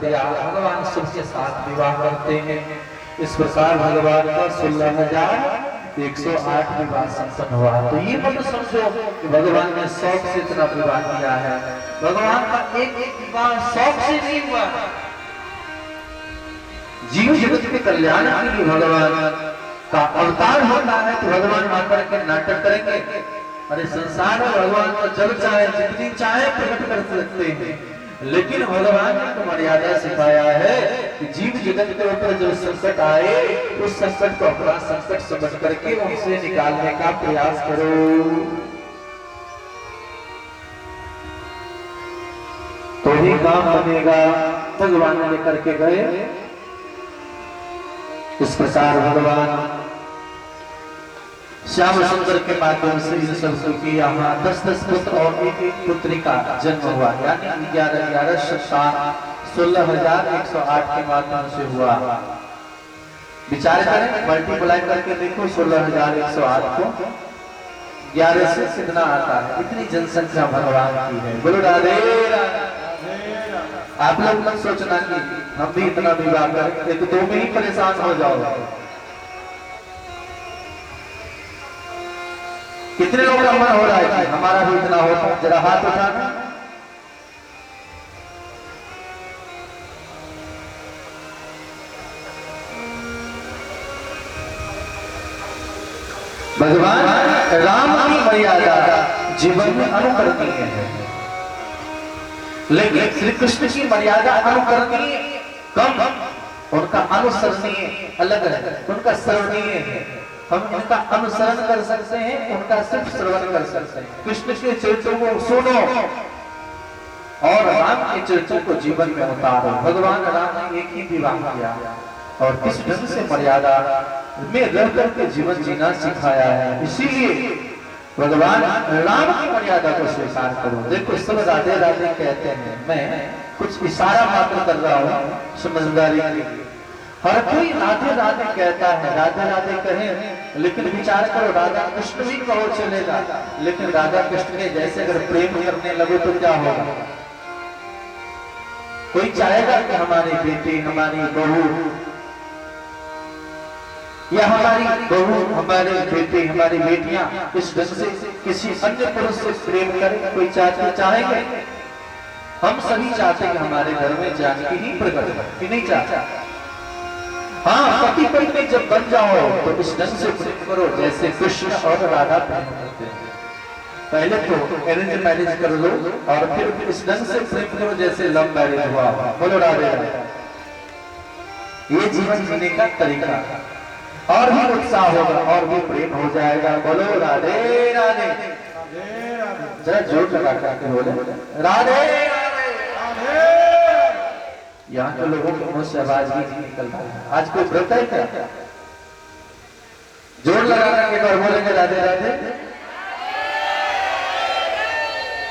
भगवान शिव के साथ विवाह करते हैं। इस प्रकार भगवान का 16,108 विवाह संपन्न हुआ। तो ये मत समझो कि भगवान ने शौक से इतना विवाह किया है। भगवान का एक एक विवाह शौक से नहीं हुआ, जीव जगत के कल्याण के लिए भगवान का अवतार होता है। तो भगवान आकर के नाटक करेंगे। अरे संसार में भगवान को जब चाहे जितनी चाहे प्रकट कर सकते हैं, लेकिन भगवान ने तो मर्यादा सिखाया है कि जीव जगत के ऊपर जो संकट आए उस संकट को अपना संकट समझ करके उनसे निकालने का प्रयास करो। तो ही काम बनेगा। भगवान ने लेकर के गए। इस प्रकार भगवान श्याम सुंदर के माध्यम से इन सबको की यहाँ 10-10 पुत्र और एक पुत्री का जन्म हुआ, यानी 11-11 16,108 के माध्यम से हुआ। विचार करें, मल्टीप्लाई करके देखो 16,108 को 11 से कितना आता है। इतनी जनसंख्या भगवान की है। बोलो राधे राधे। आप लोग मत सोचना कि हम भी इतना विवाह करें, एक दो में ही परेशान हो जाओगे। कितने लोगों का मन हो रहा है कि हमारा भी इतना होता? जरा हाथ उठाना। भगवान राम की मर्यादा जीवन में अनुकरणीय है, लेकिन श्री कृष्ण की मर्यादा अनुकरणीय कम, उनका अनुसरणीय अलग है, उनका श्रवणीय है। हम उनका अनुसरण कर सकते हैं, उनका सिर्फ श्रवण कर सकते हैं। कृष्ण के चरित्रों को सुनो और राम के चरित्रों को जीवन में उतारो। भगवान राम ने एक ही विवाह किया और किस ढंग से मर्यादा में रह करके जीवन जीना सिखाया है। इसीलिए भगवान राम की मर्यादा को स्वीकार करो। देखो सब राधे राधे कहते हैं, मैं कुछ इशारा मात्र कर रहा हूँ समझदारी के लिए। हर कोई राधे राधे कहता है, राधे राधे कहे, लेकिन विचार करो राधा कृष्ण भी कहो चलेगा, लेकिन राधा कृष्ण के जैसे अगर प्रेम करने लगो तो क्या होगा? कोई चाहेगा कि हमारी बेटी, हमारी बहू या हमारी बहू, हमारे बेटे, हमारी बेटियां इस ढंग से किसी अन्य पुरुष से प्रेम करें? कोई चाहेंगे? हम सभी चाहते हैं कि हमारे घर में जानकी ही प्रकट हो, कि नहीं चाहते? हाँ, पति पत्नी जब बन जाओ तो इस ढंग से प्रेम करो जैसे कृष्ण और राधा प्रेम करते हैं। पहले तो अरेंज मैरिज कर लो और फिर इस ढंग से प्रेम करो जैसे लव मैरिज हुआ। बोलो राधे राधे। ये जीवन जीने का तरीका, और भी उत्साह होगा और भी प्रेम हो जाएगा। बोलो राधे राधे। जरा जोर लगा करके बोले राधे राधे। यहाँ के लोगों के मुंह से आवाज ही नहीं निकल रहा है। आज कोई व्रत है क्या? जोर लगा करके एक बार बोलेंगे राधे राधे।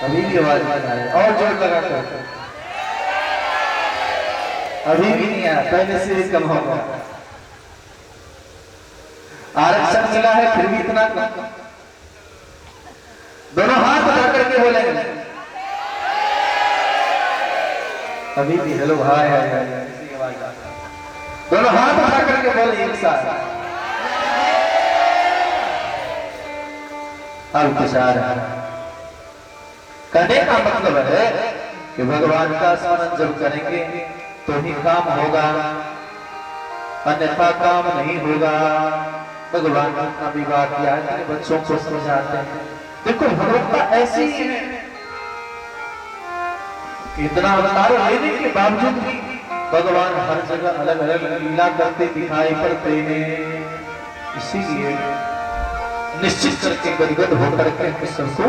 अभी भी आवाज नहीं आ रही, और जोर लगा कर। अभी भी नहीं आया, पहले से भी कम होगा। आरक्षण मिला है फिर भी इतना कम। दोनों हाथ उठा करके बोलेंगे अभी भी हेलो हाय हाय हाय। दोनों हाथ उठा करके बोले एक साथ। अब विचार कहने का मतलब है कि भगवान का स्मरण जब करेंगे तो ही काम होगा, अन्यथा काम नहीं होगा। भगवान ने अपना विवाह किया है, बच्चों को समझाते हैं। देखो भगवत्ता ऐसी ही है, इतना अवतार लेने के बावजूद भी भगवान हर जगह अलग अलग लीला करते दिखाई पड़ते हैं। इसीलिए निश्चित करके गदगद होकर के सबको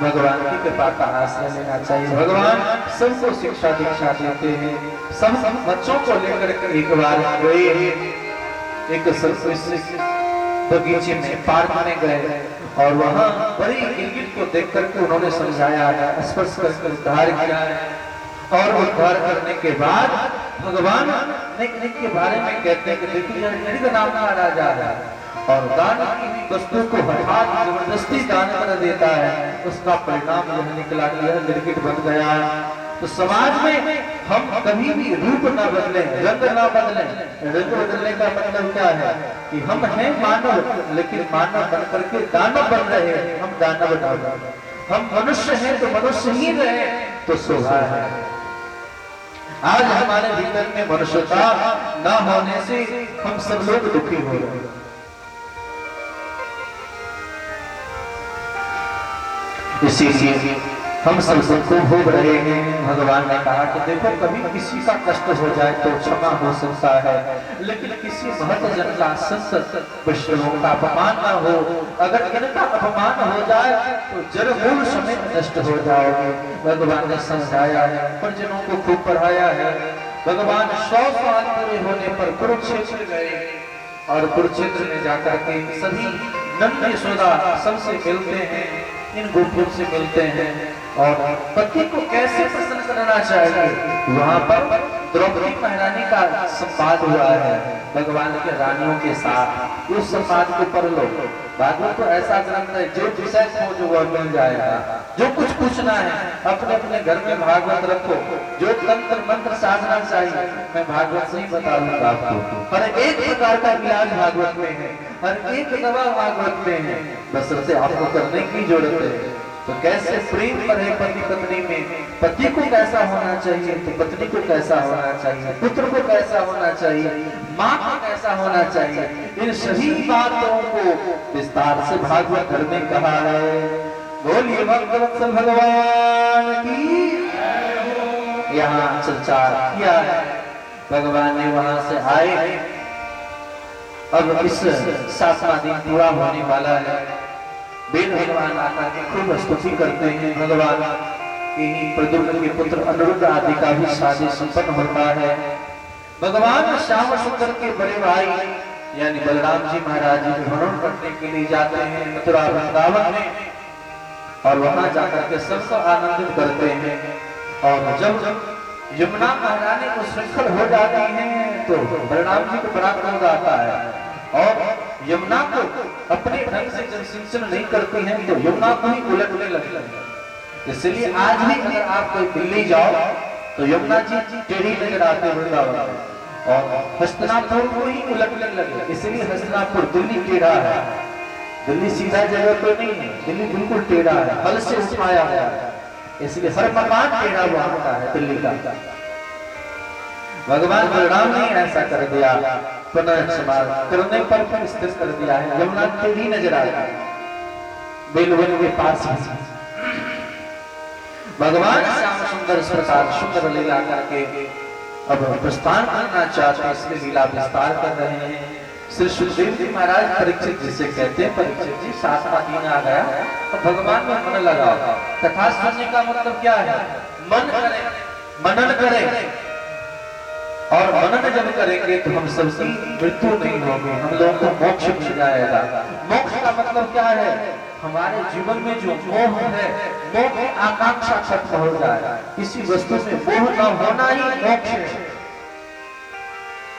भगवान की कृपा का आश्रय लेना चाहिए। भगवान सबको शिक्षा दीक्षा देते हैं। सब बच्चों को लेकर के एक बार गए, एक बगीचे में, पार्क में गए और वहां बड़ी गिरगिट को देख करके उन्होंने समझाया है, स्पर्श करके उद्धार किया है। और उद्धार करने के बाद भगवान ने इनके बारे में कहते हैं कि देखिए नृग नाम का राजा है और दान की वस्तु को हठात जबरदस्ती दान कर देता है, उसका परिणाम यह निकला कि यह गिरगिट बन गया। तो समाज में हम कभी भी रूप ना बदले, रंग ना बदले। रंग बदलने का मतलब क्या है कि हम हैं मानव, लेकिन मानव बन करके दानव बन रहे हैं। हम दानव ना बने। हम मनुष्य हैं तो मनुष्य ही रहे तो शोभा है। आज हमारे भीतर में मनुष्यता न होने से हम सब लोग दुखी हो रहे हैं। इसीलिए हम सब सबको भोग रहे हैं। भगवान ने कहा कि देखो, कभी किसी का कष्ट हो जाए तो क्षमा हो सकता है, लेकिन किसी महत जन का, संत वैष्णवों का अपमान न हो। अगर इनका अपमान हो जाए तो जड़ मूल समेत नष्ट हो जाओगे। भगवान ने समझाया है, परिजनों को खूब पढ़ाया है। भगवान 100 साल पूरे होने पर कुरुक्षेत्र गए और कुरुक्षेत्र में जाकर के सभी नंद यशोदा सबसे मिलते हैं, इन गोपियों से मिलते हैं और पति को कैसे प्रसन्न करना चाहिए। वहां पर द्रौपदी महारानी का संवाद हुआ है भगवान के रानियों के साथ। उस संवाद को पढ़ लो। भागवत तो ऐसा ग्रंथ है, जो विषय खोजो वह मिल जाएगा। जो कुछ पूछना है अपने अपने घर में भागवत रखो। जो तंत्र मंत्र साधना चाहिए मैं भागवत से ही बता दूंगा आपको। हर एक प्रकार का इलाज भागवत में है, हर एक दवा भागवत में है, बस उसे आपको करने की जरूरत है। तो कैसे प्रेम पर है पति पत्नी में, पति को कैसा होना चाहिए तो पत्नी को कैसा होना चाहिए, पुत्र को कैसा होना चाहिए, माँ को कैसा होना चाहिए, इन सभी बातों को विस्तार से भागवत घर में कहा है। बोलिए भक्तवत्सल भगवान की। यहाँ चर्चा किया है। भगवान ने वहां से आए। अब इस 7वां दिन पूरा होने वाला है। वेद भगवान आकर के खूब स्तुति करते हैं। भगवान यही प्रद्युम्न के पुत्र अनिरुद्ध आदि का भी शादी संपन्न होता है। भगवान श्याम सुंदर के बड़े भाई यानी बलराम जी महाराज जी भ्रमण करने के लिए जाते हैं मथुरा वृंदावन में और वहां जाकर के सबको आनंदित करते हैं। और जब यमुना महारानी को श्रृंखल हो जाती है तो बलराम जी को बड़ा क्रोध आता है और यमुना को अपने ढंग से जब सिंचन नहीं करती हैं तो यमुना को ही उलटने लगती है। इसलिए आज भी अगर आप कोई दिल्ली जाओ तो यमुना जी टेढ़ी नजर आते वृंदावन में और हस्तिनापुर को ही उलटने लगे। इसलिए हस्तिनापुर दिल्ली टेढ़ा है। दिल्ली सीधा जगह तो नहीं है, दिल्ली बिल्कुल टेढ़ा है, हल से उठाया गया है। इसलिए हर मकान टेढ़ा वहां का है दिल्ली का। भगवान बलराम ने ऐसा कर दिया, पुनः क्षमा करने पर फिर स्थिर कर दिया है। यमुना टेढ़ी नजर आ रही है बेलवन के पास ही। भगवान श्याम सुंदर इस प्रकार सुंदर लीला करके अब प्रस्थान करना चाहते हैं, इसलिए लीला विस्तार कर रहे हैं। श्री सुखदेव जी महाराज परीक्षित जिसे कहते हैं, परीक्षित जी 7वां दिन आ गया तो भगवान में मन लगाओ। कथा सुनने का मतलब क्या है? मन करें, मनन करें और मनन जब करेंगे तो हम सबकी मृत्यु नहीं होगी, हम लोगों को मोक्ष मिल जाएगा। मोक्ष का मतलब क्या है? हमारे जीवन में जो मोह है, मोह की आकांक्षा खत्म हो जाए। किसी वस्तु से मोह न होना ही मोक्ष है।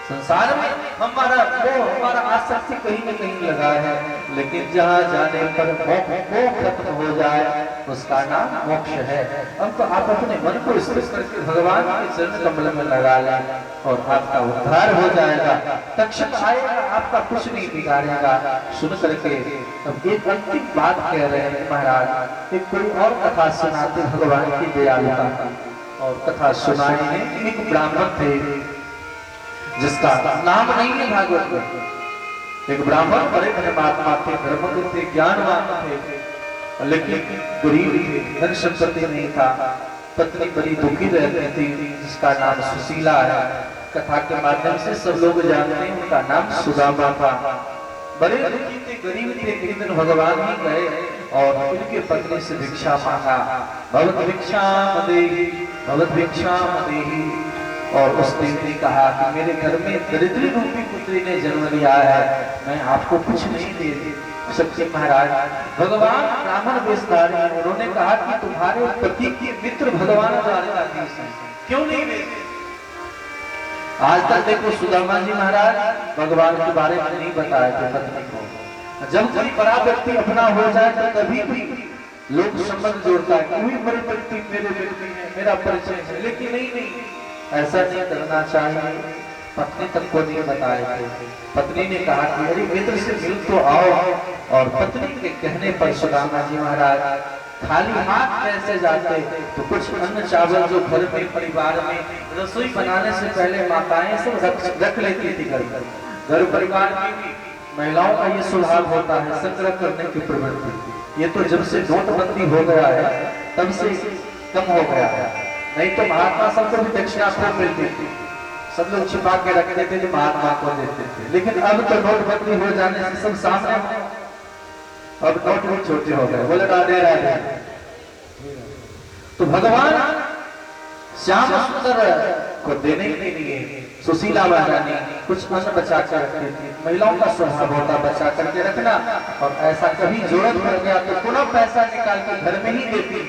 संसार में हमारा मोह, हमारा आसक्ति कहीं न कहीं लगा है, लेकिन जहाँ जाने पर मोह खत्म हो जाए उसका नाम मोक्ष है। अब तो आप अपने मन को स्थिर करके भगवान के चरण कमल में लगा लें और आपका उद्धार हो जाएगा। तक्षक आएगा, आपका कुछ नहीं बिगाड़ेगा। सुन करके अब एक अंतिम बात कह रहे हैं महाराज, एक कोई और कथा सुनाते भगवान की दयालुता की। और कथा सुनाए हैं एक ब्राह्मण थे जिसका नाम नहीं है भागवत में। एक ब्राह्मण बड़े बड़े महात्मा थे, धर्मज्ञ थे, ज्ञानवान थे, लेकिन गरीब थे, धन संपत्ति नहीं था। पत्नी बड़ी दुखी रहती थी जिसका नाम सुशीला है। कथा के माध्यम से सब लोग जानते हैं, उनका नाम सुदामा था। बड़े दुखी थे, गरीब थे। एक दिन भगवान ही गए और उनके पत्नी से भिक्षा मांगा, भगवत भिक्षाम देहि, भगवत भिक्षाम देहि। और उस देवी ने कहा कि मेरे घर में दरिद्री रूपी पुत्री ने जन्म लिया है, मैं आपको कुछ नहीं दे दी। शक्ति महाराज भगवान ब्राह्मण वेशधारी हैं, उन्होंने कहा कि तुम्हारे पति के मित्र भगवान द्वारकाधीश हैं, क्यों नहीं देते? आज तक देखो सुदामा जी महाराज भगवान के बारे में नहीं बताए थे पत्नी को। जब कोई बड़ा व्यक्ति अपना हो जाए तो कभी भी लोग संबंध जोड़ता है, कोई बड़ी व्यक्ति मेरे व्यक्ति है, मेरा परिचय है, लेकिन नहीं, ऐसा नहीं करना चाहिए। पत्नी तक को नहीं बताए थे। पत्नी ने कहा कि अरे मित्र से मिल तो आओ, और पत्नी के कहने पर सुदामा जी महाराज खाली हाथ कैसे जाते, तो कुछ अन्न चावल जो घर में परिवार में रसोई बनाने से पहले माताएं सब रख लेती थी। घर परिवार में भी महिलाओं का ये स्वभाव होता है संग्रह करने की प्रवृत्ति। ये तो जब से नोटबंदी हो गया है तब से कम हो गया है, नहीं तो महात्मा सबको भी दक्षिणा खूब मिलती थी, सब लोग छिपा के रखते थे जो महात्मा को देते थे। लेकिन अब तो नोटबंदी हो जाने से सब सामने, अब नोट भी छोटे हो गए। बोले राधे राधे। तो भगवान श्याम सुंदर को देने के लिए सुशीला महारानी कुछ अन्न बचा कर रखती थी। महिलाओं का स्वभाव होता बचा करके रखना, और ऐसा कभी जरूरत पड़ गया तो पुनः पैसा निकाल के घर में ही देती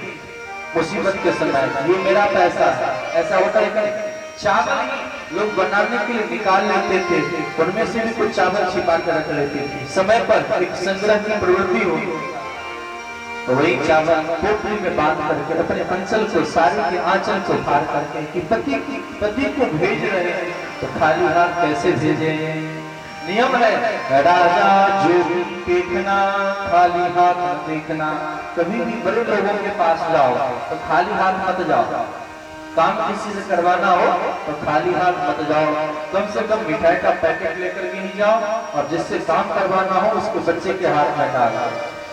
मुसीबत के समय, ये मेरा पैसा है। ऐसा होता है कि चावल लोग बनाने के लिए निकाल लेते थे, उनमें से भी कुछ चावल छिपा कर रख लेते थे। समय पर एक संग्रह की प्रवृत्ति हो, तो वही चावल पोटली में बांध करके अपने अंचल को, सारे के आंचल को फाड़ करके कि पति को भेज रहे हैं, तो खाली हाथ कैसे भेजे। नियम है राजा जो देखना खाली हाथ मत देखना। कभी भी बड़े लोगों के पास जाओ तो खाली हाथ मत जाओ, काम किसी से करवाना हो तो खाली हाथ मत जाओ, कम से कम मिठाई का पैकेट लेकर के ही जाओ, और जिससे काम करवाना हो उसको बच्चे के हाथ में डालो,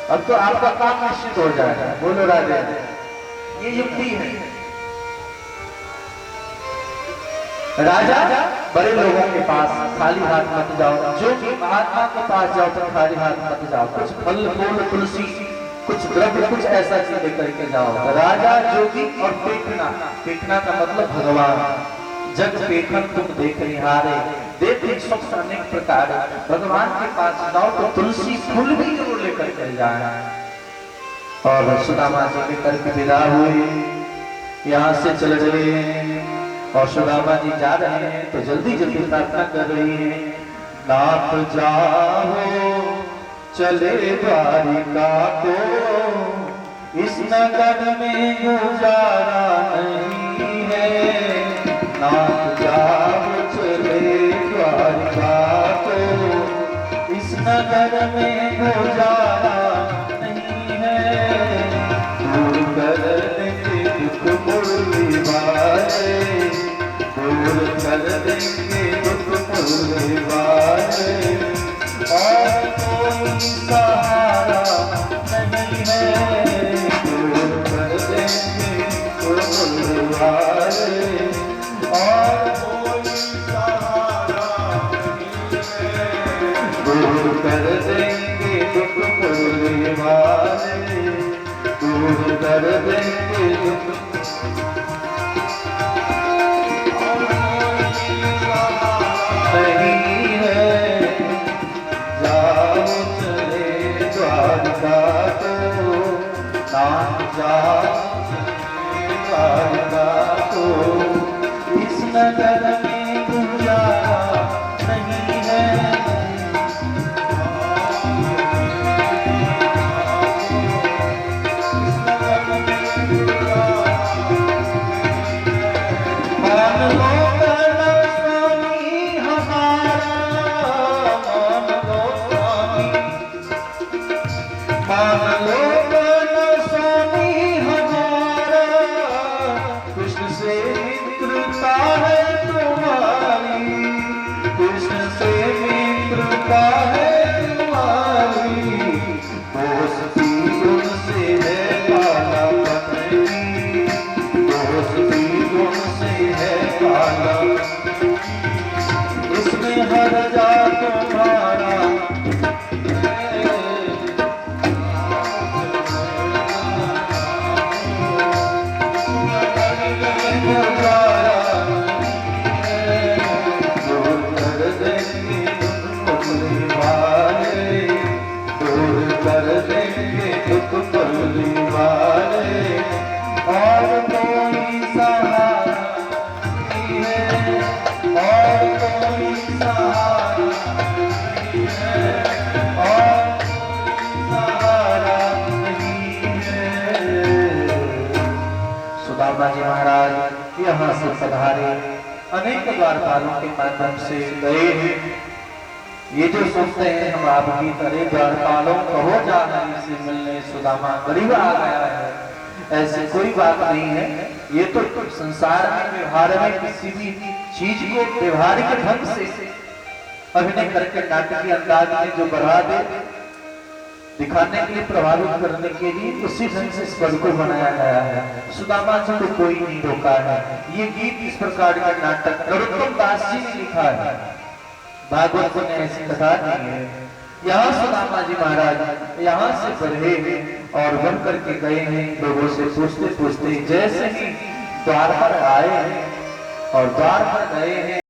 अब तो आपका काम निश्चित हो जाएगा। बोलो राधे। ये युक्ति है। राजा बड़े लोगों के पास खाली हाथ मत जाओ, जो कि महात्मा के पास जाओ तो खाली हाथ मत जाओ, कुछ फल फूल तुलसी कुछ द्रव्य कुछ ऐसा चीज लेकर के जाओ। राजा जोगी और देखना का मतलब भगवान। जग देखन तुम देख निहारे, देख सब अनेक प्रकार। भगवान के पास जाओ तो तुलसी फूल भी जरूर लेकर के जाए। और सुदामा जी लेकर के विदा हुए, यहाँ से चले गए, और सुदामा जी जा रहे हैं तो जल्दी जल्दी प्रार्थना कर रही है, नाथ जाओ चले द्वारिका को, इस नगर में गुजारा नहीं है। नाथ जाओ चले द्वारिका को, इस नगर में गुजारा नहीं है। दूर कर देंगे दुख मुरली वाले, दूर कर देंगे दुख मुरली वाले, और कोई सहारा नहीं है। दूर कर देंगे दुख मुरली वाले, और कोई सहारा नहीं है। दूर कर देंगे दुख मुरली वाले, दूर कर देंगे दुख नहीं है। जाओ चले द्वारका को, नाथ जाओ चले द्वारका को, इस नगर में गुजारा नहीं है। कृष्ण से मित्रता है तुम्हारी, से पधारे, अनेक द्वारपालों के माध्यम से गए हैं। ये जो सोचते हैं हम आपकी तरह द्वारपालों कहो जा हरि से मिलने सुदामा गरीब आ गया है, ऐसी कोई बात नहीं है। ये तो संसार में व्यवहार में किसी भी चीज को व्यवहारिक ढंग से अभिनय करके नाटकीय अंदाज में जो बढ़ा दे, दिखाने के लिए, प्रभावित करने के लिए, उसी ढंग से इस पद को बनाया गया है। सुदामा जी को कोई नहीं रोका है। ये गीत इस प्रकार का नाटक नरोत्तम दास जी ने लिखा है, भागवत ने ऐसी कथा दी है। यहाँ सुदामा जी महाराज यहाँ से बढ़े और बन करके गए हैं, लोगों से पूछते पूछते जैसे ही द्वार पर आए हैं और द्वार पर गए हैं